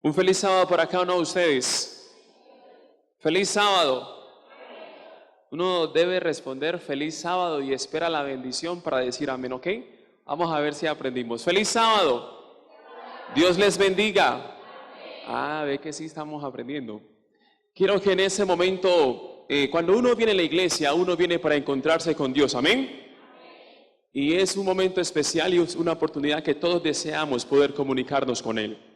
Un feliz sábado para cada uno de ustedes. Feliz sábado. Uno debe responder feliz sábado y espera la bendición para decir amén, ¿ok? Vamos a ver si aprendimos. Feliz sábado. Dios les bendiga. Ve que sí estamos aprendiendo. Quiero que en ese momento, cuando uno viene a la iglesia, uno viene para encontrarse con Dios, amén. Y es un momento especial y es una oportunidad que todos deseamos poder comunicarnos con Él.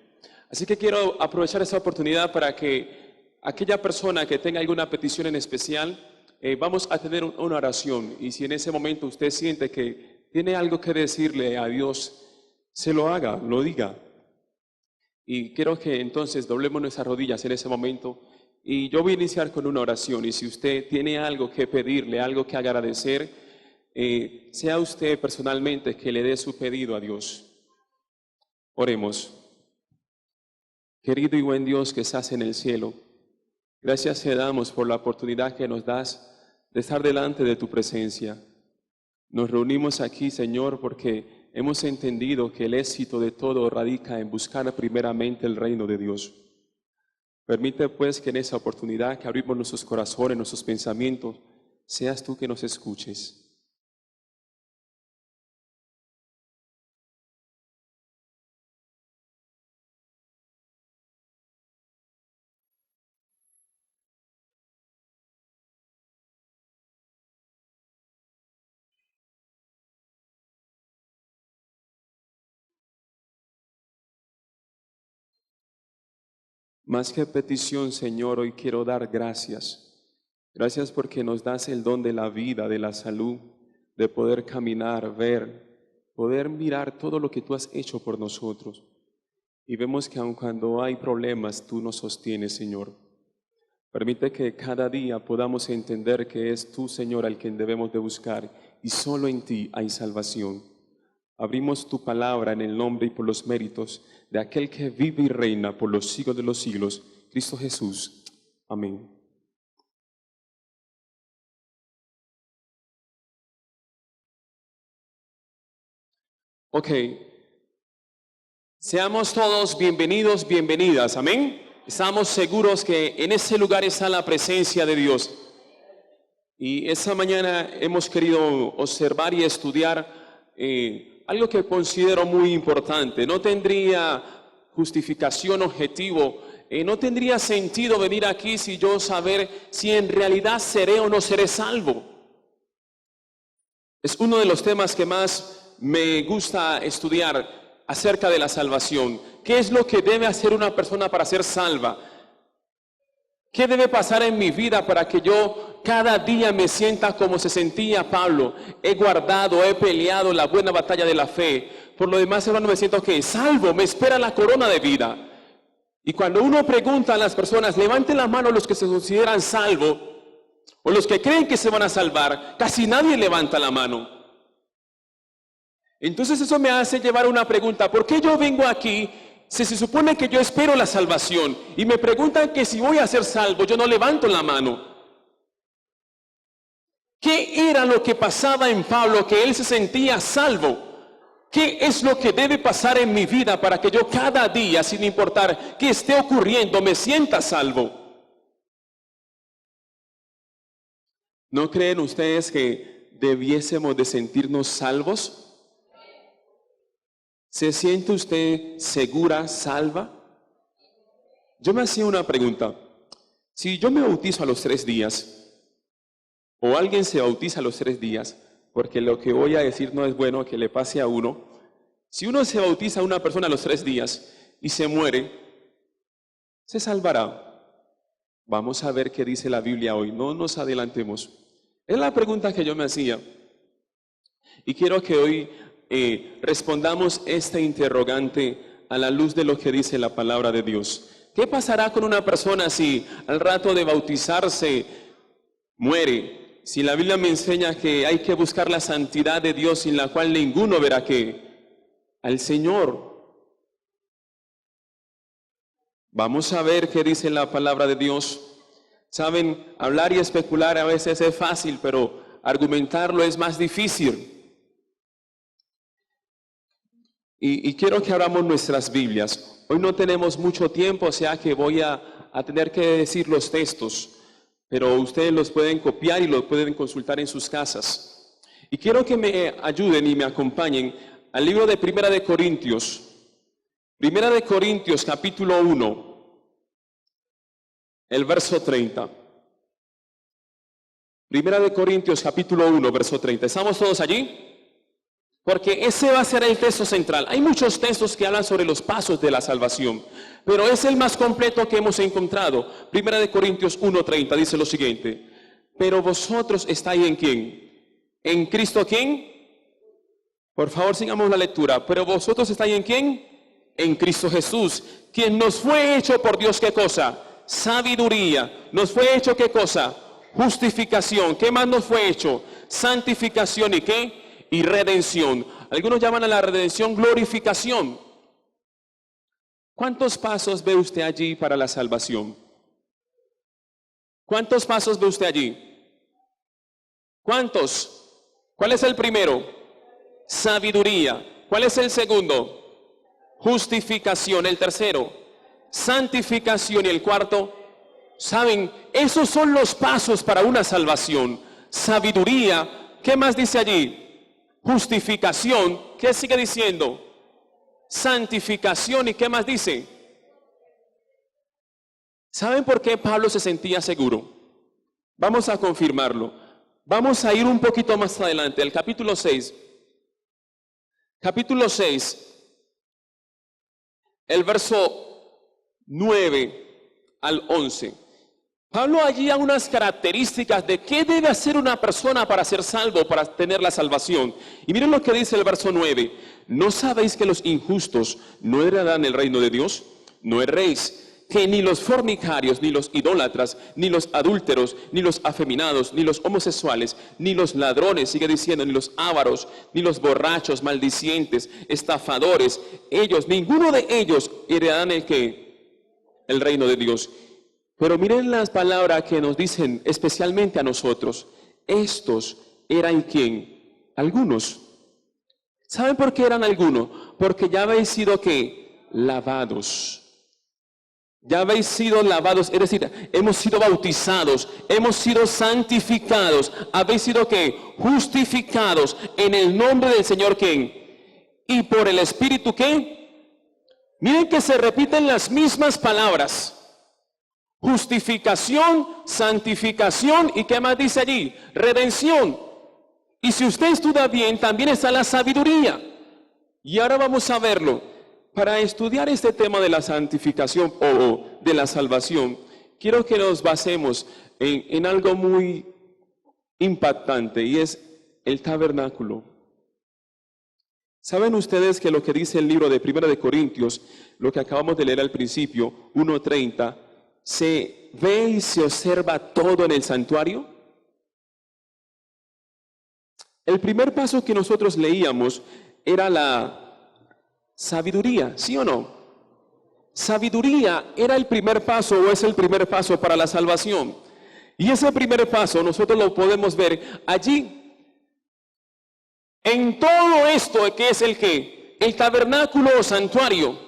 Así que quiero aprovechar esta oportunidad para que aquella persona que tenga alguna petición en especial, vamos a tener una oración. Y si en ese momento usted siente que tiene algo que decirle a Dios, se lo haga, lo diga. Y quiero que entonces doblemos nuestras rodillas en ese momento. Y yo voy a iniciar con una oración. Y si usted tiene algo que pedirle, algo que agradecer, sea usted personalmente que le dé su pedido a Dios. Oremos. Querido y buen Dios que estás en el cielo, gracias te damos por la oportunidad que nos das de estar delante de tu presencia. Nos reunimos aquí, Señor, porque hemos entendido que el éxito de todo radica en buscar primeramente el reino de Dios. Permite pues que en esa oportunidad que abrimos nuestros corazones, nuestros pensamientos, seas tú que nos escuches. Más que petición, Señor, hoy quiero dar gracias. Gracias porque nos das el don de la vida, de la salud, de poder caminar, ver, poder mirar todo lo que tú has hecho por nosotros. Y vemos que aun cuando hay problemas, tú nos sostienes, Señor. Permite que cada día podamos entender que es tú, Señor, al quien debemos de buscar, y solo en ti hay salvación. Abrimos tu palabra en el nombre y por los méritos de aquel que vive y reina por los siglos de los siglos, Cristo Jesús. Amén. Ok. Seamos todos bienvenidos, bienvenidas. Amén. Estamos seguros que en ese lugar está la presencia de Dios. Y esta mañana hemos querido observar y estudiar algo que considero muy importante. No tendría justificación, objetivo, no tendría sentido venir aquí si yo saber si en realidad seré o no seré salvo. Es uno de los temas que más me gusta estudiar acerca de la salvación. ¿Qué es lo que debe hacer una persona para ser salva? ¿Qué debe pasar en mi vida para que yo cada día me sienta como se sentía Pablo? He guardado, he peleado la buena batalla de la fe. Por lo demás, hermano, me siento que salvo, me espera la corona de vida. Y cuando uno pregunta a las personas, levanten la mano los que se consideran salvos o los que creen que se van a salvar, casi nadie levanta la mano. Entonces eso me hace llevar a una pregunta: ¿por qué yo vengo aquí? Si se supone que yo espero la salvación y me preguntan que si voy a ser salvo, yo no levanto la mano. ¿Qué era lo que pasaba en Pablo que él se sentía salvo? ¿Qué es lo que debe pasar en mi vida para que yo cada día, sin importar qué esté ocurriendo, me sienta salvo? ¿No creen ustedes que debiésemos de sentirnos salvos? ¿Se siente usted segura, salva? Yo me hacía una pregunta. Si yo me bautizo a los 3 días, o alguien se bautiza a los 3 días, porque lo que voy a decir no es bueno que le pase a uno. Si uno se bautiza a una persona a los 3 días y se muere, ¿se salvará? Vamos a ver qué dice la Biblia hoy. No nos adelantemos. Es la pregunta que yo me hacía. Y quiero que hoy respondamos esta interrogante a la luz de lo que dice la palabra de Dios. ¿Qué pasará con una persona si al rato de bautizarse muere? Si la Biblia me enseña que hay que buscar la santidad de Dios sin la cual ninguno verá al Señor. Vamos a ver qué dice la palabra de Dios. Saben, hablar y especular a veces es fácil, pero argumentarlo es más difícil. Y quiero que abramos nuestras Biblias. Hoy no tenemos mucho tiempo, o sea que voy a tener que decir los textos, pero ustedes los pueden copiar y los pueden consultar en sus casas. Y quiero que me ayuden y me acompañen al libro de Primera de Corintios. Primera de Corintios, capítulo 1, el verso 30. Primera de Corintios, capítulo 1, verso 30. ¿Estamos todos allí? Porque ese va a ser el texto central. Hay muchos textos que hablan sobre los pasos de la salvación, pero es el más completo que hemos encontrado. Primera de Corintios 1:30 dice lo siguiente: pero vosotros estáis ¿en quién? ¿En Cristo quién? Por favor, sigamos la lectura. Pero vosotros estáis ¿en quién? En Cristo Jesús, quien nos fue hecho por Dios, ¿qué cosa? Sabiduría. ¿Nos fue hecho qué cosa? Justificación. ¿Qué más nos fue hecho? Santificación. ¿Y qué? Y redención. Algunos llaman a la redención glorificación. ¿Cuántos pasos ve usted allí para la salvación? ¿Cuántos pasos ve usted allí? ¿Cuántos? ¿Cuál es el primero? Sabiduría. ¿Cuál es el segundo? Justificación. El tercero, santificación. Y el cuarto, ¿saben? Esos son los pasos para una salvación. Sabiduría. ¿Qué más dice allí? Justificación. ¿Qué sigue diciendo? Santificación. ¿Y qué más dice? ¿Saben por qué Pablo se sentía seguro? Vamos a confirmarlo. Vamos a ir un poquito más adelante, al capítulo 6. Capítulo 6, el verso 9 al 11. Pablo allí da unas características de qué debe hacer una persona para ser salvo, para tener la salvación. Y miren lo que dice el verso 9. ¿No sabéis que los injustos no heredarán el reino de Dios? No erréis, que ni los fornicarios, ni los idólatras, ni los adúlteros, ni los afeminados, ni los homosexuales, ni los ladrones, sigue diciendo, ni los ávaros, ni los borrachos, maldicientes, estafadores, ninguno de ellos heredarán el reino de Dios. Pero miren las palabras que nos dicen especialmente a nosotros. Estos eran ¿quién? Algunos. ¿Saben por qué eran algunos? Porque ya habéis sido ¿qué? Lavados. Ya habéis sido lavados, es decir, hemos sido bautizados, hemos sido santificados, habéis sido ¿qué? Justificados en el nombre del Señor ¿quién? Y por el Espíritu ¿qué? Miren que se repiten las mismas palabras. Justificación, santificación, ¿y qué más dice allí? Redención. Y si usted estudia bien, también está la sabiduría. Y ahora vamos a verlo. Para estudiar este tema de la santificación o de la salvación, quiero que nos basemos en algo muy impactante, y es el tabernáculo. ¿Saben ustedes que lo que dice el libro de Primera de Corintios, lo que acabamos de leer al principio, 1:30, se ve y se observa todo en el santuario? El primer paso que nosotros leíamos era la sabiduría, ¿sí o no? Sabiduría era el primer paso o es el primer paso para la salvación. Y ese primer paso nosotros lo podemos ver allí. En todo esto que es el tabernáculo o santuario.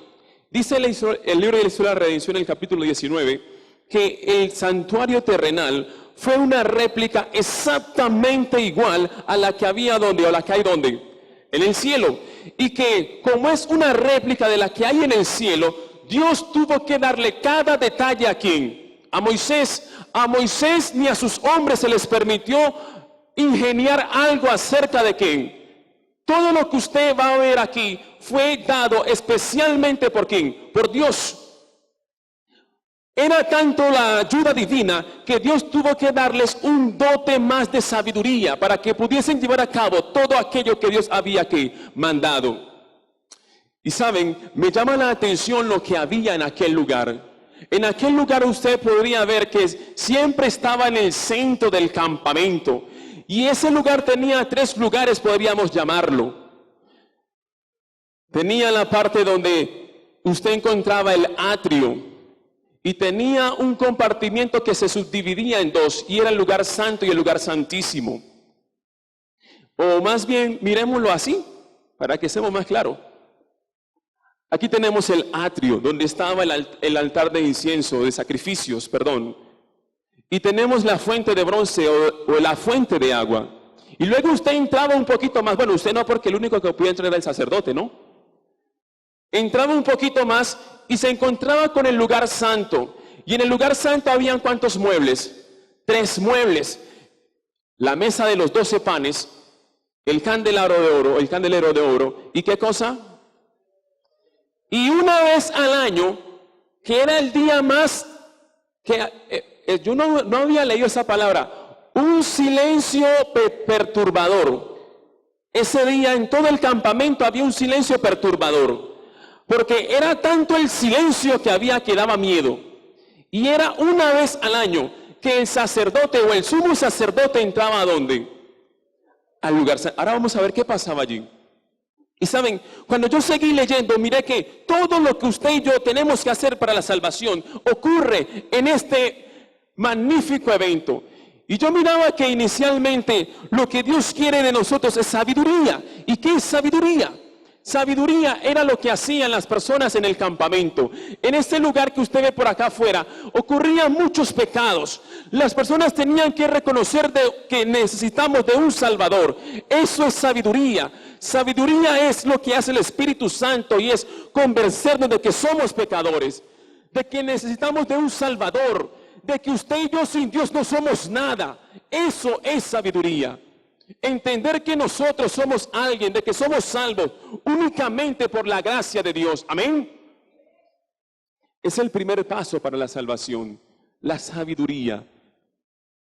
Dice el libro de la historia de la redención en el capítulo 19 que el santuario terrenal fue una réplica exactamente igual a la que había donde o la que hay donde en el cielo, y que como es una réplica de la que hay en el cielo, Dios tuvo que darle cada detalle a ¿quién? A Moisés. A Moisés ni a sus hombres se les permitió ingeniar algo acerca de ¿quién? Todo lo que usted va a ver aquí fue dado especialmente por ¿quién? Por Dios. Era tanto la ayuda divina que Dios tuvo que darles un dote más de sabiduría para que pudiesen llevar a cabo todo aquello que Dios había mandado. Y saben, me llama la atención lo que había en aquel lugar. En aquel lugar usted podría ver que siempre estaba en el centro del campamento. Y ese lugar tenía 3 lugares, podríamos llamarlo. Tenía la parte donde usted encontraba el atrio. Y tenía un compartimiento que se subdividía en 2, y era el lugar santo y el lugar santísimo. O más bien, miremoslo así, para que seamos más claros. Aquí tenemos el atrio, donde estaba el altar de incienso, de sacrificios, perdón. Y tenemos la fuente de bronce o la fuente de agua. Y luego usted entraba un poquito más. Bueno, usted no, porque el único que podía entrar era el sacerdote, ¿no? Entraba un poquito más y se encontraba con el lugar santo. Y en el lugar santo habían ¿cuántos muebles? 3 muebles. La mesa de los 12 panes, el candelero de oro. ¿Y qué cosa? Y una vez al año, que era el día más, yo no había leído esa palabra, un silencio perturbador. Ese día en todo el campamento había un silencio perturbador, porque era tanto el silencio que había que daba miedo. Y era una vez al año que el sacerdote o el sumo sacerdote entraba ¿a dónde? Al lugar. Ahora vamos a ver qué pasaba allí. Y saben, cuando yo seguí leyendo, miré que todo lo que usted y yo tenemos que hacer para la salvación ocurre en este magnífico evento. Y yo miraba que inicialmente lo que Dios quiere de nosotros es sabiduría. ¿Y qué es sabiduría? Sabiduría era lo que hacían las personas en el campamento. En este lugar que usted ve por acá afuera, ocurrían muchos pecados. Las personas tenían que reconocer que necesitamos de un Salvador. Eso es sabiduría. Sabiduría es lo que hace el Espíritu Santo y es convencernos de que somos pecadores, de que necesitamos de un Salvador, de que usted y yo sin Dios no somos nada. Eso es sabiduría. Entender que nosotros somos alguien, de que somos salvos únicamente por la gracia de Dios. Amén. Es el primer paso para la salvación, la sabiduría.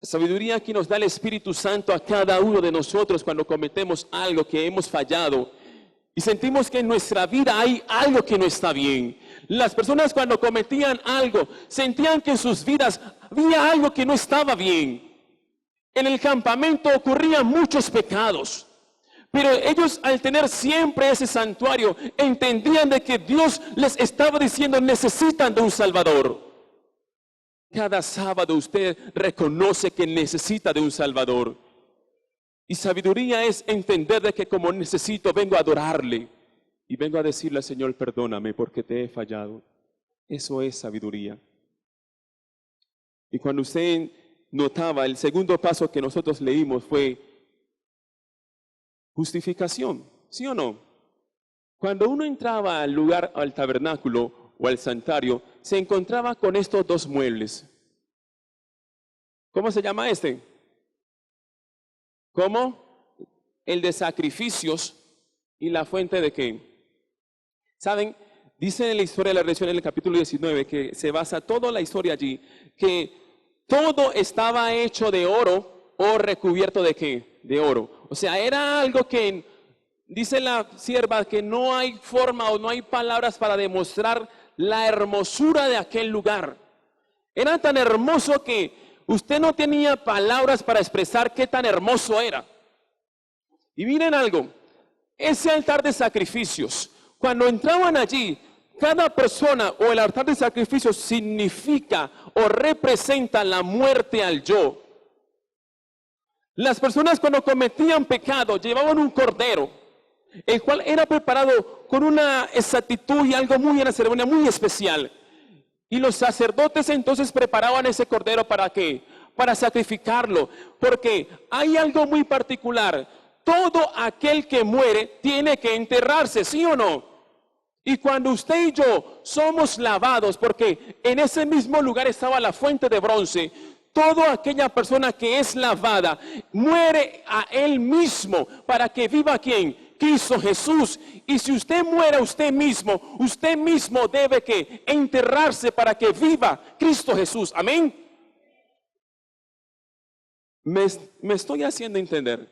La sabiduría que nos da el Espíritu Santo a cada uno de nosotros cuando cometemos algo que hemos fallado y sentimos que en nuestra vida hay algo que no está bien. Las personas cuando cometían algo sentían que en sus vidas había algo que no estaba bien. En el campamento ocurrían muchos pecados, pero ellos al tener siempre ese santuario entendían de que Dios les estaba diciendo necesitan de un Salvador. Cada sábado usted reconoce que necesita de un Salvador. Y sabiduría es entender de que como necesito vengo a adorarle y vengo a decirle al Señor perdóname porque te he fallado. Eso es sabiduría. Y cuando usted notaba, el segundo paso que nosotros leímos fue justificación, ¿sí o no? Cuando uno entraba al lugar, al tabernáculo o al santuario, se encontraba con estos 2 muebles. ¿Cómo se llama este? ¿Cómo? El de sacrificios y la fuente de qué. ¿Saben? Dice en la historia de la redención en el capítulo 19 que se basa toda la historia allí, que todo estaba hecho de oro o recubierto de qué? De oro. O sea, era algo que, dice la sierva, que no hay forma o no hay palabras para demostrar la hermosura de aquel lugar. Era tan hermoso que usted no tenía palabras para expresar qué tan hermoso era. Y miren algo, ese altar de sacrificios, cuando entraban allí, cada persona o el altar de sacrificios significa o representa la muerte al yo. Las personas cuando cometían pecado llevaban un cordero, el cual era preparado con una exactitud y algo muy, una ceremonia muy especial. Y los sacerdotes entonces preparaban ese cordero ¿para qué? Para sacrificarlo, porque hay algo muy particular. Todo aquel que muere tiene que enterrarse, ¿sí o no? Y cuando usted y yo somos lavados, porque en ese mismo lugar estaba la fuente de bronce, toda aquella persona que es lavada muere a él mismo para que viva ¿quién? Cristo Jesús. Y si usted muere a usted mismo debe que enterrarse para que viva Cristo Jesús. Amén. Me estoy haciendo entender.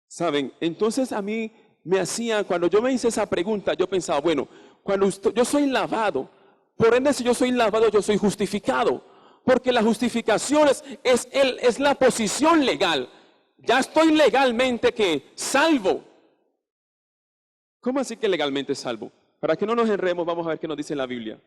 ¿Saben? Entonces a mí me hacía, cuando yo me hice esa pregunta, yo pensaba, bueno, cuando yo soy lavado, por ende si yo soy lavado, yo soy justificado, porque la justificación es la posición legal. Ya estoy legalmente que salvo. ¿Cómo así que legalmente salvo? Para que no nos enredemos, vamos a ver qué nos dice la Biblia.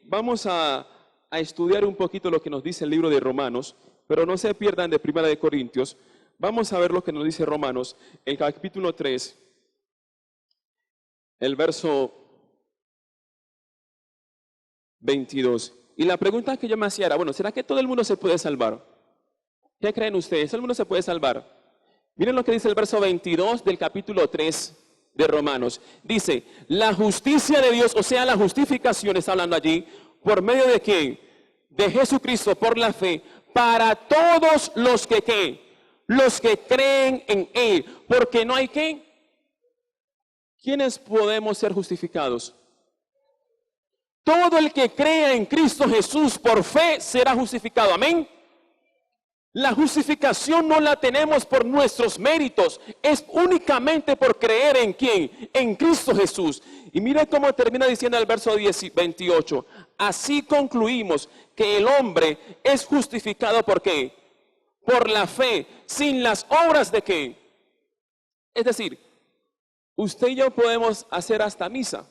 Vamos a estudiar un poquito lo que nos dice el libro de Romanos, pero no se pierdan de Primera de Corintios. Vamos a ver lo que nos dice Romanos, el capítulo 3. el verso 22. Y la pregunta que yo me hacía era, bueno, ¿será que todo el mundo se puede salvar? ¿Qué creen ustedes? ¿Todo el mundo se puede salvar? Miren lo que dice el verso 22 del capítulo 3 de Romanos. Dice, la justicia de Dios, o sea, la justificación, está hablando allí, ¿por medio de quién? De Jesucristo, por la fe, para todos los que ¿qué? Los que creen en Él. Porque no hay ¿qué? ¿Quiénes podemos ser justificados? Todo el que crea en Cristo Jesús por fe será justificado. Amén. La justificación no la tenemos por nuestros méritos, es únicamente por creer en quién, en Cristo Jesús. Y mire cómo termina diciendo el verso 28. Así concluimos que el hombre es justificado ¿por qué? Por la fe, sin las obras de qué. Es decir, usted y yo podemos hacer hasta misa.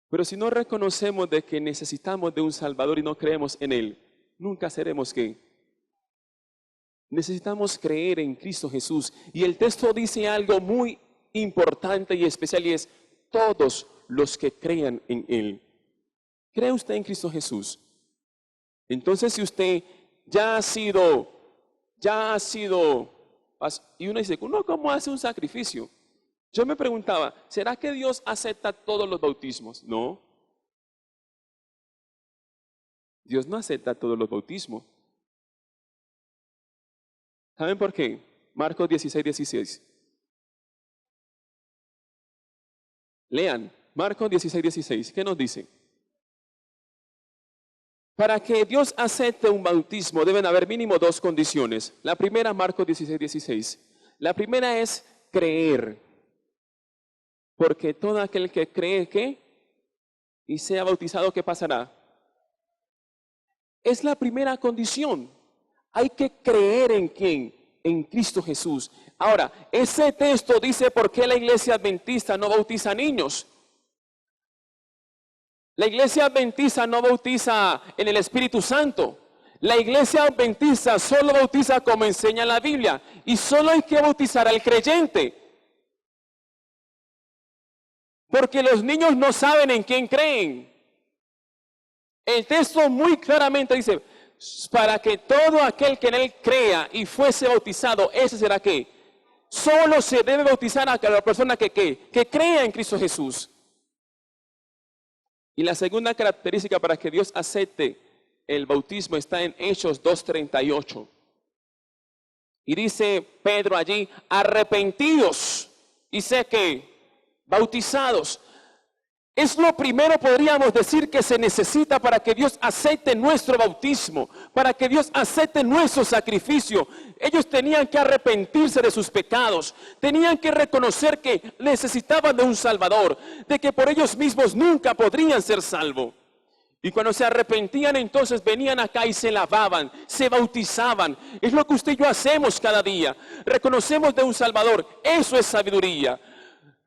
Pero si no reconocemos de que necesitamos de un Salvador y no creemos en Él, nunca seremos ¿qué? Necesitamos creer en Cristo Jesús. Y el texto dice algo muy importante y especial y es todos los que crean en Él. ¿Cree usted en Cristo Jesús? Entonces si usted ya ha sido, y uno dice, ¿uno cómo hace un sacrificio? Yo me preguntaba, ¿será que Dios acepta todos los bautismos? No. Dios no acepta todos los bautismos. ¿Saben por qué? Marcos 16:16. Lean, Marcos 16:16. ¿Qué nos dice? Para que Dios acepte un bautismo deben haber mínimo dos condiciones. La primera, Marcos 16:16. La primera es creer. Porque todo aquel que cree que y sea bautizado, ¿qué pasará? Es la primera condición. Hay que creer en quién, en Cristo Jesús. Ahora, ese texto dice por qué la iglesia adventista no bautiza niños. La iglesia adventista no bautiza en el Espíritu Santo. La iglesia adventista solo bautiza como enseña la Biblia. Y solo hay que bautizar al creyente. Porque los niños no saben en quién creen. El texto muy claramente dice, para que todo aquel que en él crea y fuese bautizado, ese será ¿qué? Solo se debe bautizar a la persona que crea en Cristo Jesús. Y la segunda característica para que Dios acepte el bautismo está en Hechos 2:38. Y dice Pedro allí, arrepentidos y sé que bautizados. Es lo primero, podríamos decir, que se necesita para que Dios acepte nuestro bautismo, para que Dios acepte nuestro sacrificio. Ellos tenían que arrepentirse de sus pecados, tenían que reconocer que necesitaban de un Salvador, de que por ellos mismos nunca podrían ser salvos. Y cuando se arrepentían, entonces venían acá y se lavaban, se bautizaban. Es lo que usted y yo hacemos cada día. Reconocemos de un Salvador, eso es sabiduría.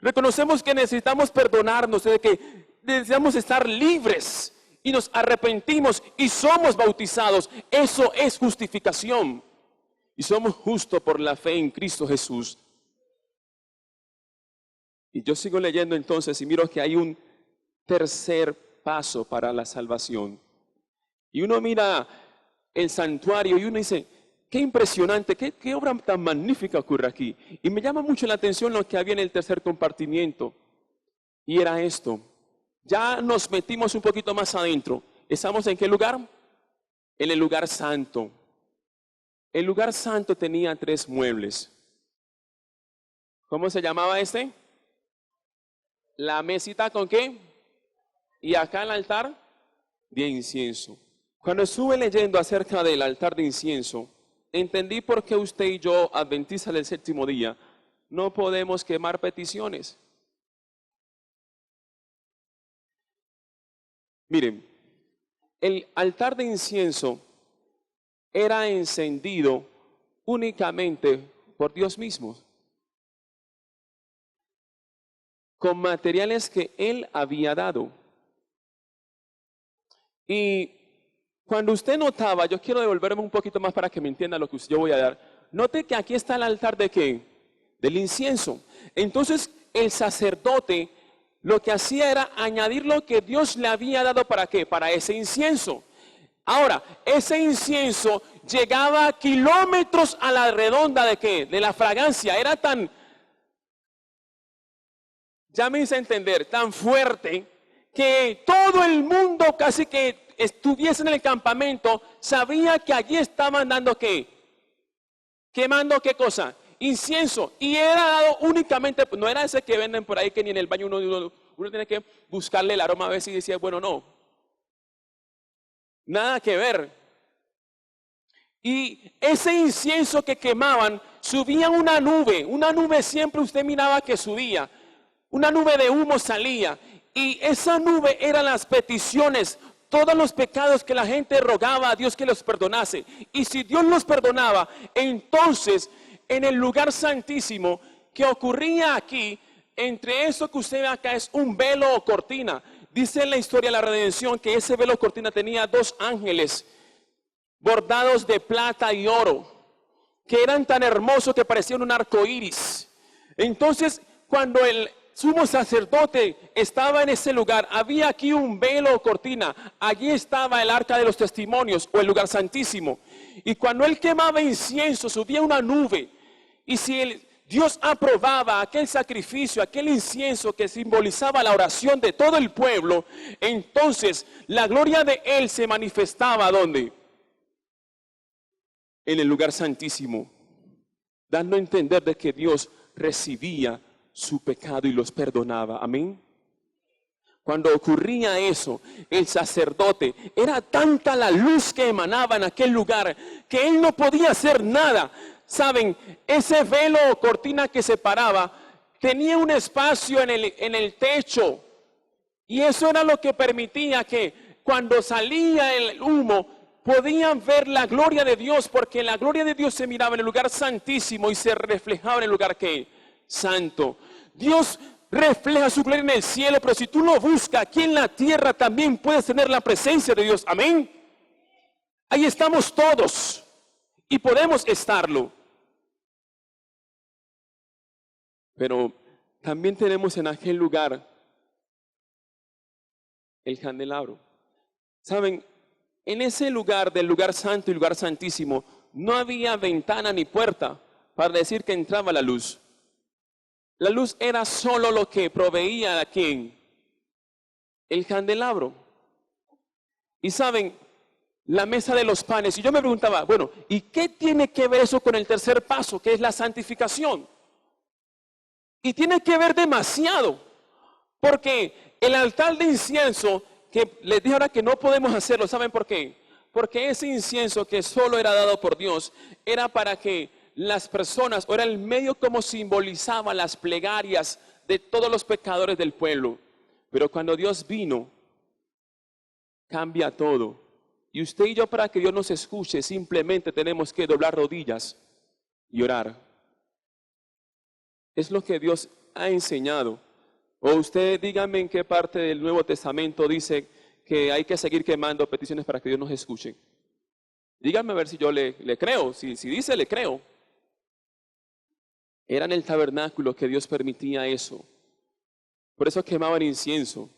Reconocemos que necesitamos perdonarnos, de que necesitamos estar libres y nos arrepentimos y somos bautizados. Eso es justificación. Y somos justos por la fe en Cristo Jesús. Y yo sigo leyendo entonces y miro que hay un tercer paso para la salvación. Y uno mira el santuario y uno dice, qué impresionante, qué obra tan magnífica ocurre aquí. Y me llama mucho la atención lo que había en el tercer compartimiento. Y era esto. Ya nos metimos un poquito más adentro. ¿Estamos en qué lugar? En el lugar santo. El lugar santo tenía 3 muebles. ¿Cómo se llamaba este? La mesita ¿con qué? Y acá el altar de incienso. Cuando estuve leyendo acerca del altar de incienso, entendí por qué usted y yo, adventistas del séptimo día, no podemos quemar peticiones. Miren, el altar de incienso era encendido únicamente por Dios mismo, con materiales que Él había dado. Y cuando usted notaba, yo quiero devolverme un poquito más para que me entienda lo que yo voy a dar. Note que aquí está el altar de ¿qué? Del incienso. Entonces, el sacerdote lo que hacía era añadir lo que Dios le había dado, ¿para qué? Para ese incienso. Ahora, ese incienso llegaba a kilómetros a la redonda ¿de qué? De la fragancia. Era tan, ya me hice entender, tan fuerte que todo el mundo casi que estuviese en el campamento sabía que allí estaban dando ¿qué? Quemando ¿qué cosa? Incienso. Y era dado únicamente, no era ese que venden por ahí que ni en el baño uno tiene que buscarle el aroma a ver si decía, bueno, no. Nada que ver. Y ese incienso que quemaban, subía una nube siempre usted miraba que subía, una nube de humo salía, y esa nube eran las peticiones, todos los pecados que la gente rogaba a Dios que los perdonase. Y si Dios los perdonaba, entonces en el lugar santísimo, que ocurría aquí, entre eso que usted ve acá es un velo o cortina. Dice en la historia de la redención que ese velo o cortina tenía 2 ángeles bordados de plata y oro, que eran tan hermosos que parecían un arco iris. Entonces, cuando el sumo sacerdote estaba en ese lugar, había aquí un velo o cortina, allí estaba el arca de los testimonios o el lugar santísimo. Y cuando él quemaba incienso, subía una nube. Y si Dios aprobaba aquel sacrificio, aquel incienso que simbolizaba la oración de todo el pueblo, entonces la gloria de él se manifestaba ¿dónde? En el lugar santísimo, dando a entender de que Dios recibía su pecado y los perdonaba. Amén. Cuando ocurría eso, el sacerdote, era tanta la luz que emanaba en aquel lugar que él no podía hacer nada. Saben, ese velo o cortina que separaba tenía un espacio en el techo, y eso era lo que permitía que cuando salía el humo podían ver la gloria de Dios, porque la gloria de Dios se miraba en el lugar santísimo y se reflejaba en el lugar que santo. Dios refleja su gloria en el cielo, pero si tú lo buscas aquí en la tierra también puedes tener la presencia de Dios. Amén. Ahí estamos todos y podemos estarlo. Pero también tenemos en aquel lugar el candelabro. ¿Saben? En ese lugar del lugar santo y lugar santísimo no había ventana ni puerta para decir que entraba la luz. La luz era solo lo que proveía a quién, el candelabro. Y saben, la mesa de los panes. Y yo me preguntaba, bueno, ¿y qué tiene que ver eso con el tercer paso, que es la santificación? Y tiene que ver demasiado, porque el altar de incienso, que les dije ahora que no podemos hacerlo, ¿saben por qué? Porque ese incienso que solo era dado por Dios, era para que las personas, o era el medio como simbolizaba las plegarias de todos los pecadores del pueblo. Pero cuando Dios vino, cambia todo. Y usted y yo, para que Dios nos escuche, simplemente tenemos que doblar rodillas y orar. Es lo que Dios ha enseñado. O usted dígame en qué parte del Nuevo Testamento dice que hay que seguir quemando peticiones para que Dios nos escuche. Díganme a ver si yo le creo. Si dice, le creo. Era en el tabernáculo que Dios permitía eso. Por eso quemaban incienso.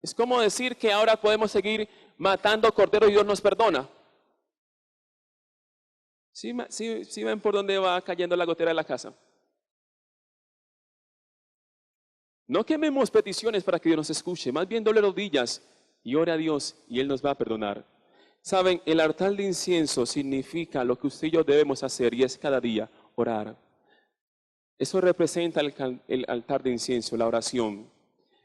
Es como decir que ahora podemos seguir matando corderos y Dios nos perdona. ¿Sí ven por dónde va cayendo la gotera de la casa? No quememos peticiones para que Dios nos escuche, más bien doble rodillas y ore a Dios y Él nos va a perdonar. Saben, el altar de incienso significa lo que usted y yo debemos hacer, y es cada día orar. Eso representa el altar de incienso, la oración.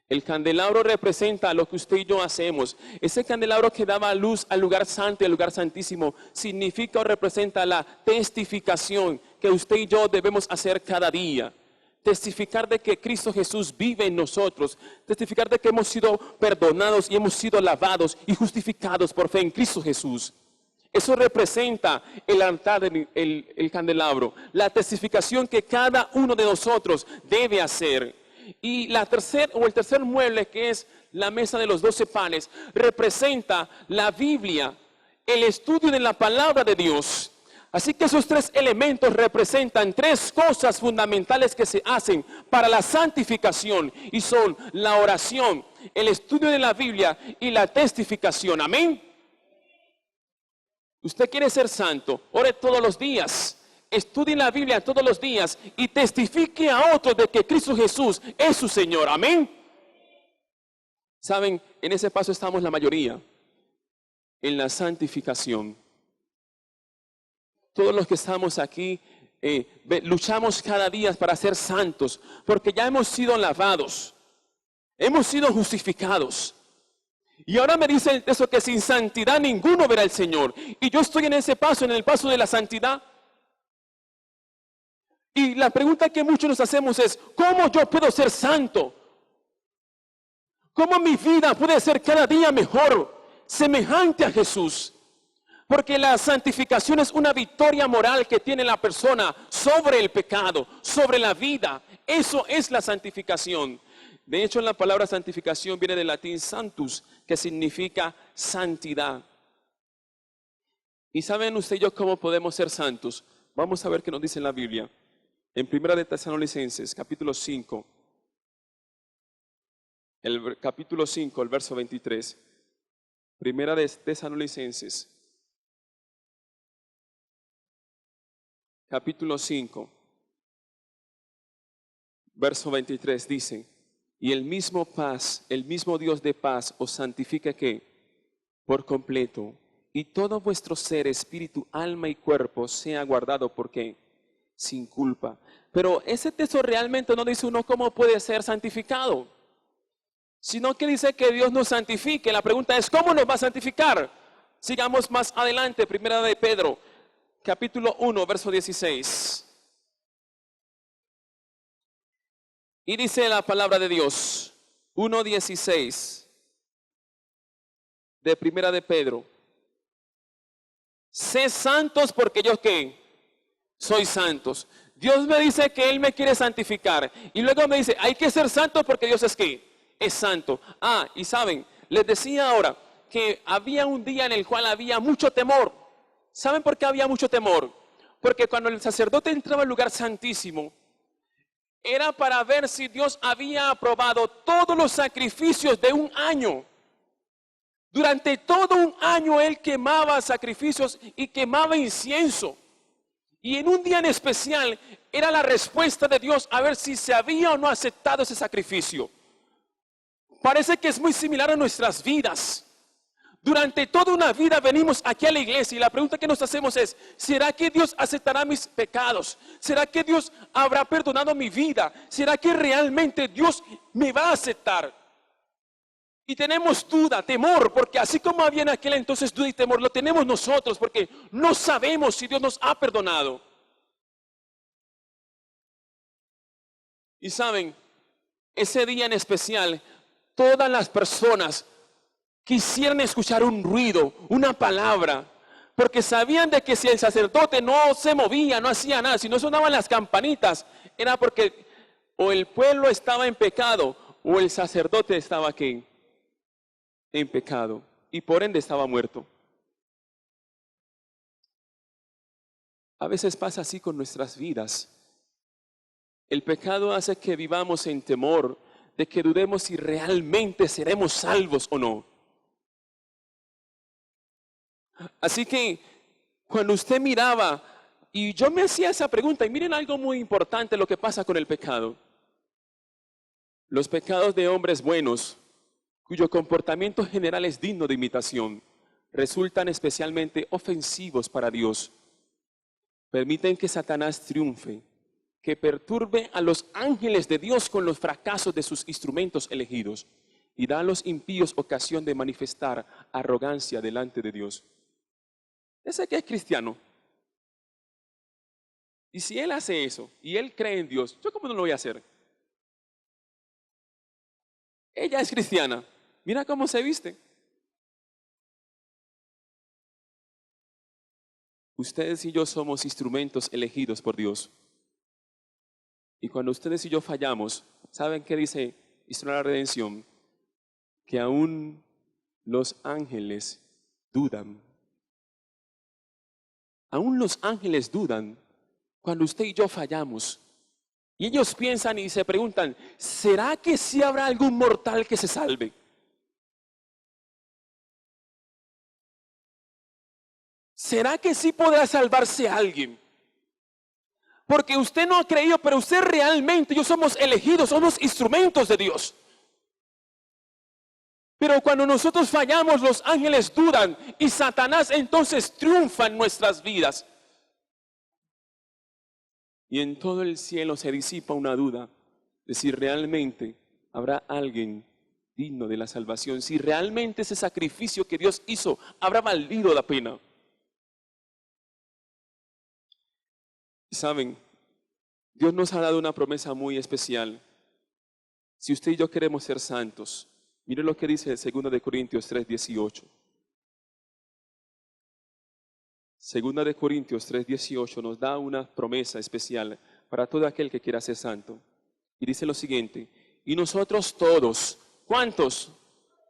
El candelabro representa lo que usted y yo hacemos. Ese candelabro que daba luz al lugar santo y al lugar santísimo significa o representa la testificación que usted y yo debemos hacer cada día. Testificar de que Cristo Jesús vive en nosotros. Testificar de que hemos sido perdonados y hemos sido lavados y justificados por fe en Cristo Jesús. Eso representa el altar, el candelabro. La testificación que cada uno de nosotros debe hacer. Y el tercer mueble, que es la mesa de los 12 panes, representa la Biblia, el estudio de la palabra de Dios. Así que esos tres elementos representan tres cosas fundamentales que se hacen para la santificación y son la oración, el estudio de la Biblia y la testificación. Amén. Usted quiere ser santo, ore todos los días, estudie la Biblia todos los días y testifique a otros de que Cristo Jesús es su Señor. Amén. Saben, en ese paso estamos la mayoría, en la santificación. Todos los que estamos aquí luchamos cada día para ser santos, porque ya hemos sido lavados, hemos sido justificados. Y ahora me dicen eso, que sin santidad ninguno verá al Señor. Y yo estoy en ese paso, en el paso de la santidad. Y la pregunta que muchos nos hacemos es, ¿cómo yo puedo ser santo? ¿Cómo mi vida puede ser cada día mejor, semejante a Jesús? Porque la santificación es una victoria moral que tiene la persona sobre el pecado, sobre la vida. Eso es la santificación. De hecho, la palabra santificación viene del latín santus, que significa santidad. ¿Y saben usted y yo cómo podemos ser santos? Vamos a ver qué nos dice en la Biblia. En Primera de Tesalonicenses, capítulo 5, capítulo 5, el verso 23. Primera de Tesalonicenses, capítulo 5, verso 23 dice: y el mismo Dios de paz os santifica ¿qué? Por completo, y todo vuestro ser, espíritu, alma y cuerpo sea guardado, ¿por qué? Sin culpa. Pero ese texto realmente no dice uno cómo puede ser santificado, sino que dice que Dios nos santifique. La pregunta es, ¿cómo nos va a santificar? Sigamos más adelante, Primera de Pedro, capítulo 1, verso 16. Y dice la palabra de Dios, 1:16 de Primera de Pedro: sé santos porque yo ¿qué? Soy santos. Dios me dice que Él me quiere santificar. Y luego me dice, hay que ser santos porque Dios es ¿qué? Es santo. Ah, y saben, les decía ahora que había un día en el cual había mucho temor. ¿Saben por qué había mucho temor? Porque cuando el sacerdote entraba al lugar santísimo, era para ver si Dios había aprobado todos los sacrificios de un año. Durante todo un año Él quemaba sacrificios y quemaba incienso. Y en un día en especial era la respuesta de Dios a ver si se había o no aceptado ese sacrificio. Parece que es muy similar a nuestras vidas. Durante toda una vida venimos aquí a la iglesia y la pregunta que nos hacemos es, ¿será que Dios aceptará mis pecados? ¿Será que Dios habrá perdonado mi vida? ¿Será que realmente Dios me va a aceptar? Y tenemos duda, temor, porque así como había en aquel entonces duda y temor, lo tenemos nosotros, porque no sabemos si Dios nos ha perdonado. Y saben, ese día en especial, todas las personas quisieran escuchar un ruido, una palabra, porque sabían de que si el sacerdote no se movía, no hacía nada, si no sonaban las campanitas, era porque o el pueblo estaba en pecado o el sacerdote estaba aquí en pecado y por ende estaba muerto. A veces pasa así con nuestras vidas. El pecado hace que vivamos en temor, de que dudemos si realmente seremos salvos o no. Así que cuando usted miraba, y yo me hacía esa pregunta, y miren algo muy importante lo que pasa con el pecado. Los pecados de hombres buenos, cuyo comportamiento general es digno de imitación, resultan especialmente ofensivos para Dios. Permiten que Satanás triunfe, que perturbe a los ángeles de Dios con los fracasos de sus instrumentos elegidos y da a los impíos ocasión de manifestar arrogancia delante de Dios. Ese que es cristiano. Y si él hace eso y él cree en Dios, ¿yo cómo no lo voy a hacer? Ella es cristiana. Mira cómo se viste. Ustedes y yo somos instrumentos elegidos por Dios. Y cuando ustedes y yo fallamos, ¿saben qué dice Historia de la Redención? Que aún los ángeles dudan. Aún los ángeles dudan cuando usted y yo fallamos. Y ellos piensan y se preguntan, ¿será que sí habrá algún mortal que se salve? ¿Será que sí podrá salvarse alguien? Porque usted no ha creído, pero usted realmente, yo somos elegidos, somos instrumentos de Dios. Pero cuando nosotros fallamos, los ángeles dudan y Satanás entonces triunfa en nuestras vidas. Y en todo el cielo se disipa una duda de si realmente habrá alguien digno de la salvación, si realmente ese sacrificio que Dios hizo habrá valido la pena. ¿Saben? Dios nos ha dado una promesa muy especial. Si usted y yo queremos ser santos, mire lo que dice 2 de Corintios 3:18. 2 de Corintios 3:18 nos da una promesa especial para todo aquel que quiera ser santo. Y dice lo siguiente, y nosotros todos, ¿cuántos?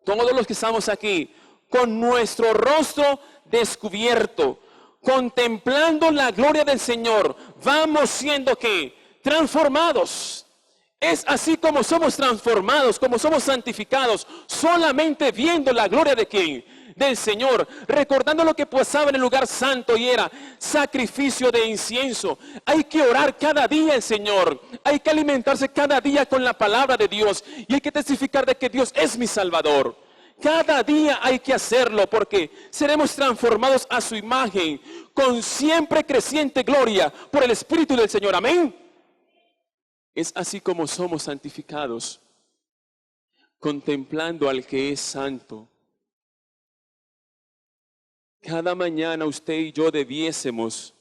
Todos los que estamos aquí, con nuestro rostro descubierto, contemplando la gloria del Señor, vamos siendo ¿qué? Transformados. Es así como somos transformados, como somos santificados, solamente viendo la gloria de ¿quién? Del Señor, recordando lo que pasaba en el lugar santo y era sacrificio de incienso. Hay que orar cada día al Señor, hay que alimentarse cada día con la palabra de Dios y hay que testificar de que Dios es mi Salvador. Cada día hay que hacerlo porque seremos transformados a su imagen con siempre creciente gloria por el Espíritu del Señor. Amén. Es así como somos santificados, contemplando al que es santo. Cada mañana usted y yo debiésemos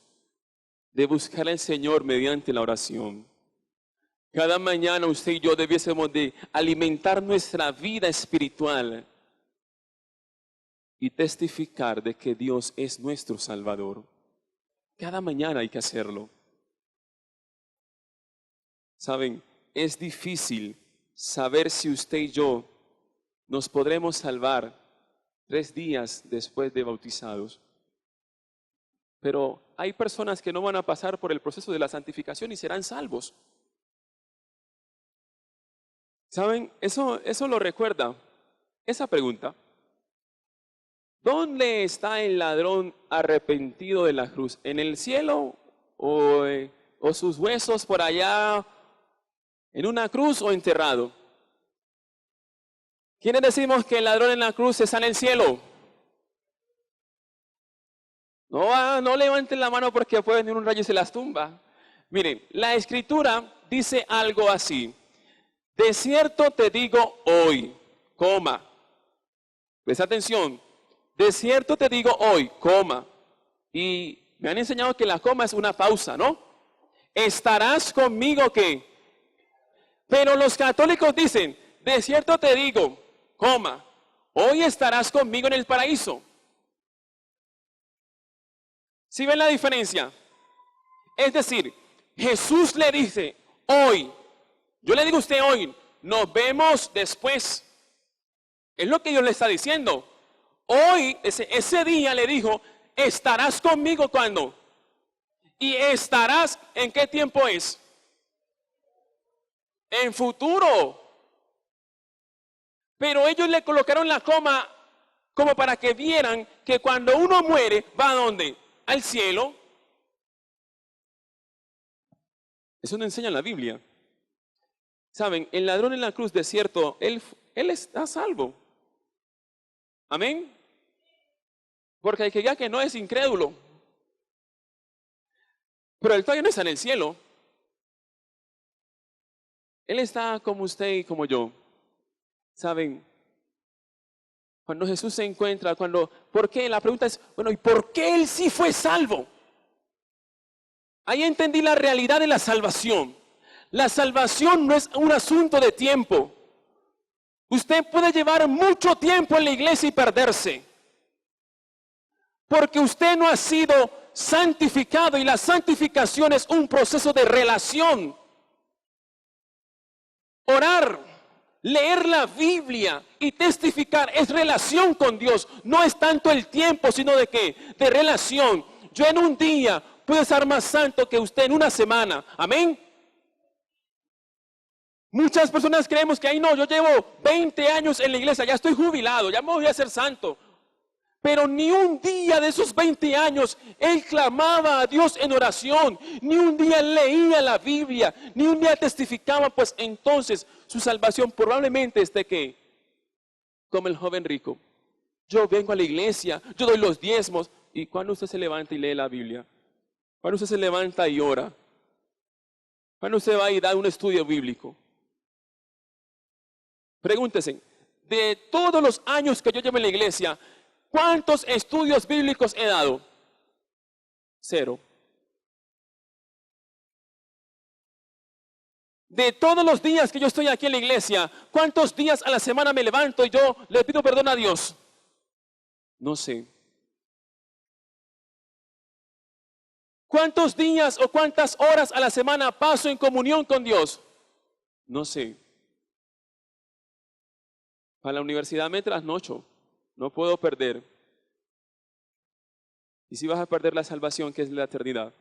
de buscar al Señor mediante la oración. Cada mañana usted y yo debiésemos de alimentar nuestra vida espiritual y testificar de que Dios es nuestro Salvador. Cada mañana hay que hacerlo. Saben, es difícil saber si usted y yo nos podremos salvar 3 días después de bautizados. Pero hay personas que no van a pasar por el proceso de la santificación y serán salvos. ¿Saben? Eso lo recuerda. Esa pregunta. ¿Dónde está el ladrón arrepentido de la cruz? ¿En el cielo o sus huesos por allá en una cruz o enterrado? ¿Quiénes decimos que el ladrón en la cruz está en el cielo? No levanten la mano porque puede venir un rayo y se las tumba. Miren, la Escritura dice algo así. De cierto te digo hoy, coma. Presta atención. De cierto te digo hoy, coma. Y me han enseñado que la coma es una pausa, ¿no? Estarás conmigo que. Pero los católicos dicen, de cierto te digo, coma, hoy estarás conmigo en el paraíso. ¿Sí ven la diferencia? Es decir, Jesús le dice, hoy, yo le digo a usted hoy, nos vemos después. Es lo que Dios le está diciendo. Hoy, ese día le dijo, estarás conmigo cuando. Y estarás, ¿en qué tiempo es? En futuro. Pero ellos le colocaron la coma como para que vieran que cuando uno muere, ¿va a dónde? Al cielo. Eso no enseña la Biblia. Saben, el ladrón en la cruz, de cierto, él está a salvo. Amén. Porque el que diga que no es incrédulo. Pero él todavía no está en el cielo. Él está como usted y como yo. ¿Saben? Cuando Jesús se encuentra, ¿por qué? La pregunta es, bueno, ¿y por qué él sí fue salvo? Ahí entendí la realidad de la salvación. La salvación no es un asunto de tiempo. Usted puede llevar mucho tiempo en la iglesia y perderse. Porque usted no ha sido santificado y la santificación es un proceso de relación. Orar, leer la Biblia y testificar es relación con Dios. No es tanto el tiempo, sino de qué, de relación. Yo en un día puedo estar más santo que usted en una semana. Amén. Muchas personas creemos que, ay no, yo llevo 20 años en la iglesia, ya estoy jubilado, ya me voy a hacer santo. Pero ni un día de esos 20 años él clamaba a Dios en oración, ni un día leía la Biblia, ni un día testificaba, pues entonces su salvación probablemente esté que, como el joven rico. Yo vengo a la iglesia, yo doy los diezmos. ¿Y cuando usted se levanta y lee la Biblia? ¿Cuándo usted se levanta y ora? ¿Cuándo usted va y da un estudio bíblico? Pregúntese, de todos los años que yo llevo en la iglesia, ¿cuántos estudios bíblicos he dado? 0. De todos los días que yo estoy aquí en la iglesia, ¿cuántos días a la semana me levanto y yo le pido perdón a Dios? No sé. ¿Cuántos días o cuántas horas a la semana paso en comunión con Dios? No sé. Para la universidad me trasnocho. No puedo perder. ¿Y si vas a perder la salvación, que es la eternidad?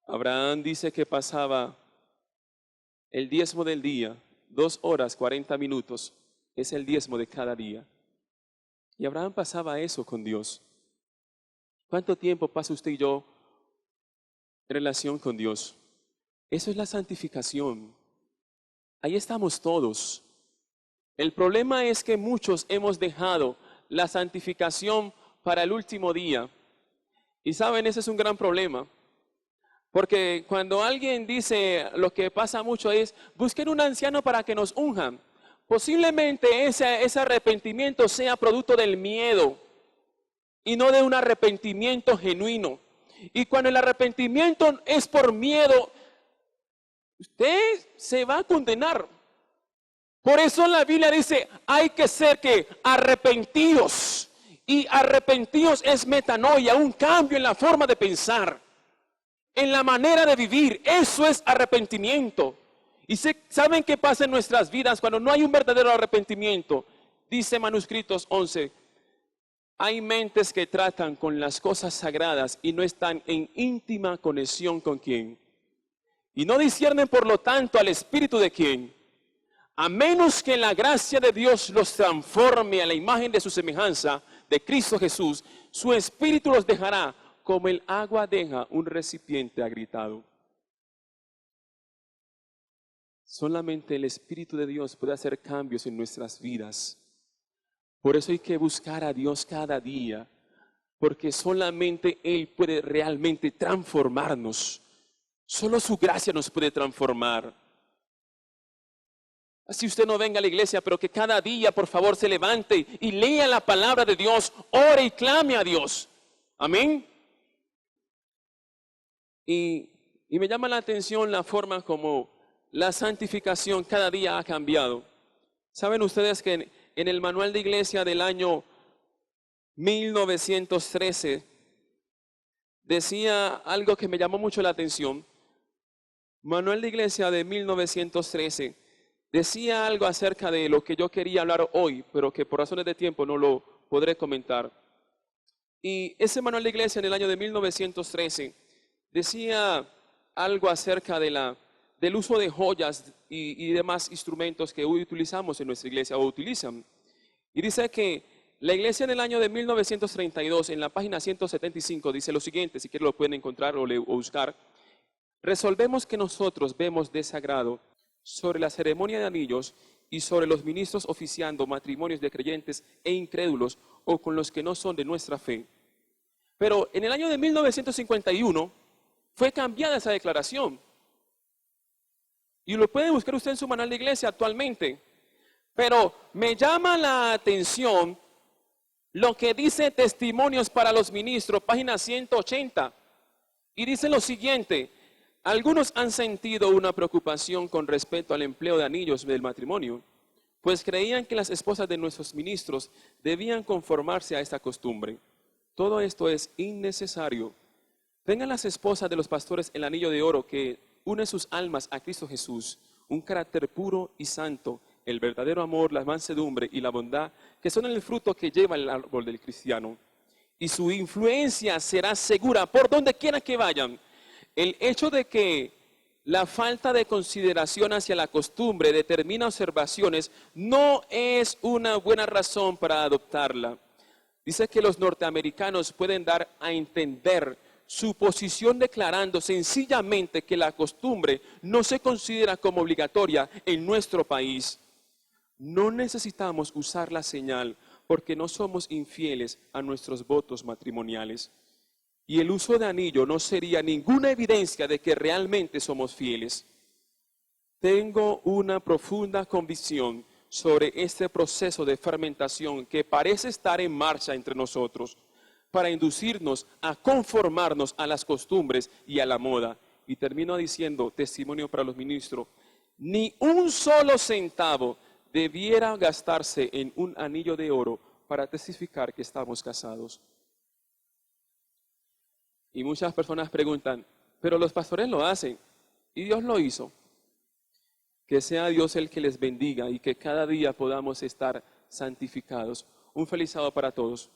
Abraham dice que pasaba el diezmo del día, 2 horas 40 minutos, es el diezmo de cada día. Y Abraham pasaba eso con Dios. ¿Cuánto tiempo pasa usted y yo en relación con Dios? Eso es la santificación. Ahí estamos todos. El problema es que muchos hemos dejado la santificación para el último día. Y saben, ese es un gran problema. Porque cuando alguien dice, lo que pasa mucho es, busquen un anciano para que nos unjan. Posiblemente ese arrepentimiento sea producto del miedo y no de un arrepentimiento genuino. Y cuando el arrepentimiento es por miedo, usted se va a condenar. Por eso la Biblia dice, hay que ser que arrepentidos. Y arrepentidos es metanoia, un cambio en la forma de pensar, en la manera de vivir. Eso es arrepentimiento. Y ¿saben qué pasa en nuestras vidas cuando no hay un verdadero arrepentimiento? Dice Manuscritos 11, hay mentes que tratan con las cosas sagradas y no están en íntima conexión con quién. Y no disciernen por lo tanto al espíritu de quién. A menos que la gracia de Dios los transforme a la imagen de su semejanza de Cristo Jesús, su espíritu los dejará como el agua deja un recipiente agrietado. Solamente el Espíritu de Dios puede hacer cambios en nuestras vidas. Por eso hay que buscar a Dios cada día, porque solamente Él puede realmente transformarnos. Solo su gracia nos puede transformar. Así usted no venga a la iglesia, pero que cada día, por favor, se levante y lea la palabra de Dios, ore y clame a Dios. Amén. Y me llama la atención la forma como la santificación cada día ha cambiado. ¿Saben ustedes que en el manual de iglesia del año 1913 decía algo que me llamó mucho la atención? Manual de iglesia de 1913 decía algo acerca de lo que yo quería hablar hoy, pero que por razones de tiempo no lo podré comentar. Y ese manual de iglesia en el año de 1913 decía algo acerca de del uso de joyas y demás instrumentos que hoy utilizamos en nuestra iglesia o utilizan. Y dice que la iglesia en el año de 1932, en la página 175, dice lo siguiente, si quieren lo pueden encontrar o buscar. Resolvemos que nosotros vemos desagrado sobre la ceremonia de anillos y sobre los ministros oficiando matrimonios de creyentes e incrédulos o con los que no son de nuestra fe. Pero en el año de 1951 fue cambiada esa declaración. Y lo puede buscar usted en su manual de iglesia actualmente. Pero me llama la atención lo que dice Testimonios para los Ministros, página 180. Y dice lo siguiente: algunos han sentido una preocupación con respecto al empleo de anillos del matrimonio, pues creían que las esposas de nuestros ministros debían conformarse a esta costumbre. Todo esto es innecesario. Tengan las esposas de los pastores el anillo de oro que une sus almas a Cristo Jesús, un carácter puro y santo, el verdadero amor, la mansedumbre y la bondad, que son el fruto que lleva el árbol del cristiano. y su influencia será segura por donde quiera que vayan. El hecho de que la falta de consideración hacia la costumbre determina observaciones no es una buena razón para adoptarla. Dice que los norteamericanos pueden dar a entender su posición declarando sencillamente que la costumbre no se considera como obligatoria en nuestro país. No necesitamos usar la señal porque no somos infieles a nuestros votos matrimoniales. Y el uso de anillo no sería ninguna evidencia de que realmente somos fieles. Tengo una profunda convicción sobre este proceso de fermentación que parece estar en marcha entre nosotros para inducirnos a conformarnos a las costumbres y a la moda. Y termino diciendo, testimonio para los ministros, ni un solo centavo debiera gastarse en un anillo de oro para testificar que estamos casados. Y muchas personas preguntan, pero los pastores lo hacen y Dios lo hizo. Que sea Dios el que les bendiga y que cada día podamos estar santificados. Un feliz sábado para todos.